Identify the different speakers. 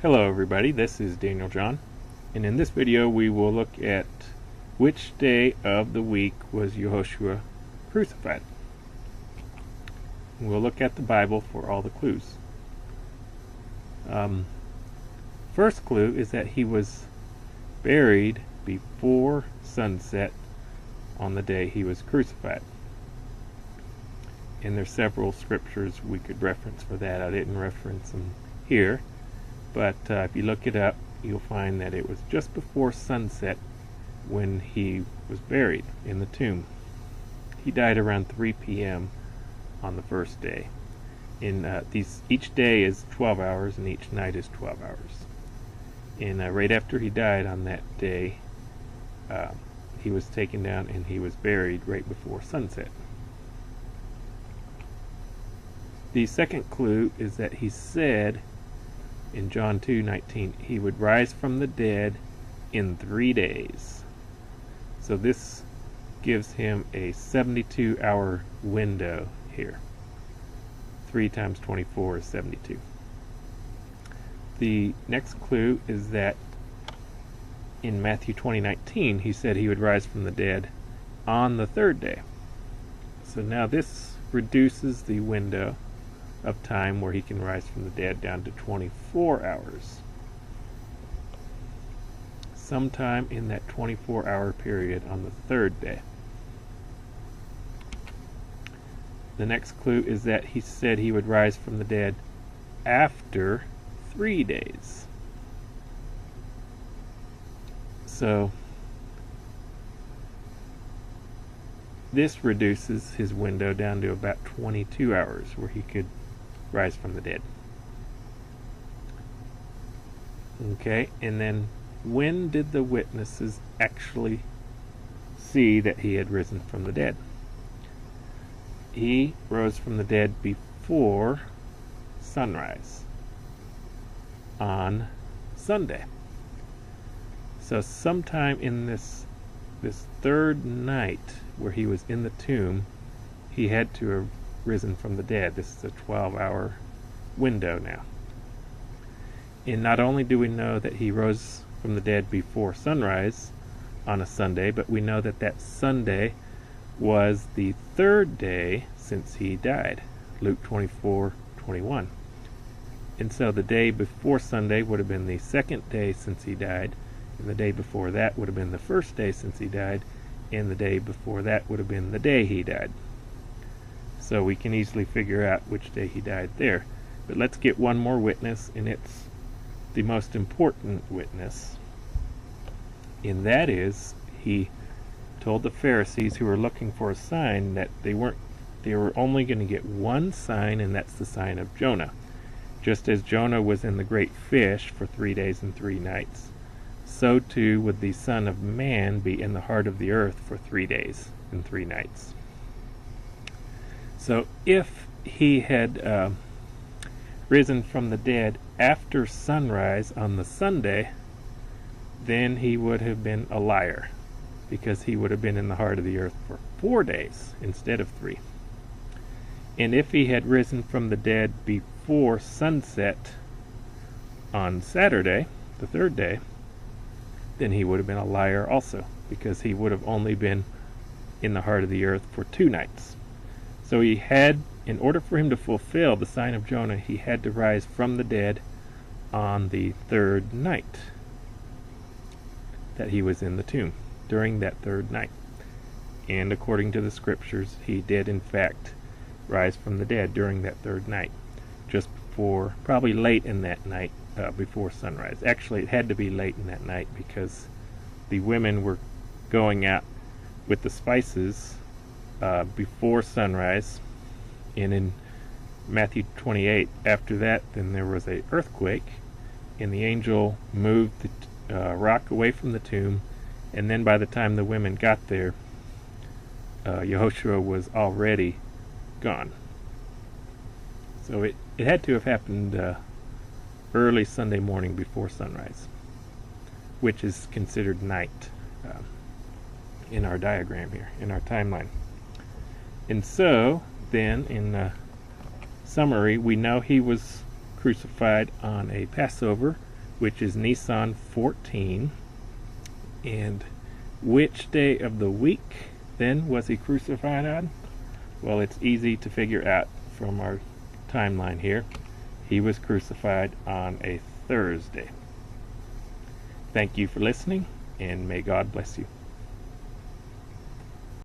Speaker 1: Hello everybody, this is Daniel John, and in this video we will look at which day of the week was Yehoshua crucified. We'll look at the Bible for all the clues. First clue is that he was buried before sunset on the day he was crucified. And there's several scriptures we could reference for that. I didn't reference them here. But if you look it up, you'll find that it was just before sunset when he was buried in the tomb. He died around 3 p.m. on the first day. Each day is 12 hours and each night is 12 hours. And right after he died on that day, he was taken down and he was buried right before sunset. The second clue is that he said in John 2:19 he would rise from the dead in 3 days. So this gives him a 72-hour window here. 3 times 24 is 72. The next clue is that in Matthew 20:19 he said he would rise from the dead on the third day. So now this reduces the window of time where he can rise from the dead down to 24 hours. Sometime in that 24-hour period on the third day. The next clue is that he said he would rise from the dead after 3 days. So this reduces his window down to about 22 hours where he could rise from the dead. Okay, and then when did the witnesses actually see that he had risen from the dead? He rose from the dead before sunrise on Sunday. So sometime in this third night where he was in the tomb, he had to have risen from the dead. This is a 12-hour window now. And not only do we know that he rose from the dead before sunrise on a Sunday, but we know that that Sunday was the third day since he died. Luke 24:21. And so the day before Sunday would have been the second day since he died, and the day before that would have been the first day since he died, and the day before that would have been the day he died. So we can easily figure out which day he died there. But let's get one more witness, and it's the most important witness. And that is, he told the Pharisees who were looking for a sign that they were only going to get one sign, and that's the sign of Jonah. Just as Jonah was in the great fish for 3 days and 3 nights, so too would the Son of Man be in the heart of the earth for 3 days and 3 nights. So if he had risen from the dead after sunrise on the Sunday, then he would have been a liar, because he would have been in the heart of the earth for 4 days instead of 3. And if he had risen from the dead before sunset on Saturday, the third day, then he would have been a liar also, because he would have only been in the heart of the earth for 2 nights. So he had, in order for him to fulfill the sign of Jonah, he had to rise from the dead on the third night that he was in the tomb, during that third night. And according to the scriptures, he did in fact rise from the dead during that third night, just before, probably late in that night, before sunrise. Actually, it had to be late in that night because the women were going out with the spices before sunrise. And in Matthew 28, after that, then there was an earthquake, and the angel moved the rock away from the tomb, and then by the time the women got there, Yehoshua was already gone. So it had to have happened early Sunday morning before sunrise, which is considered night in our diagram here, in our timeline. And so then, in summary, we know he was crucified on a Passover which is Nisan 14. And which day of the week then was he crucified on? Well, it's easy to figure out from our timeline here. He was crucified on a Thursday. Thank you for listening, and may God bless you.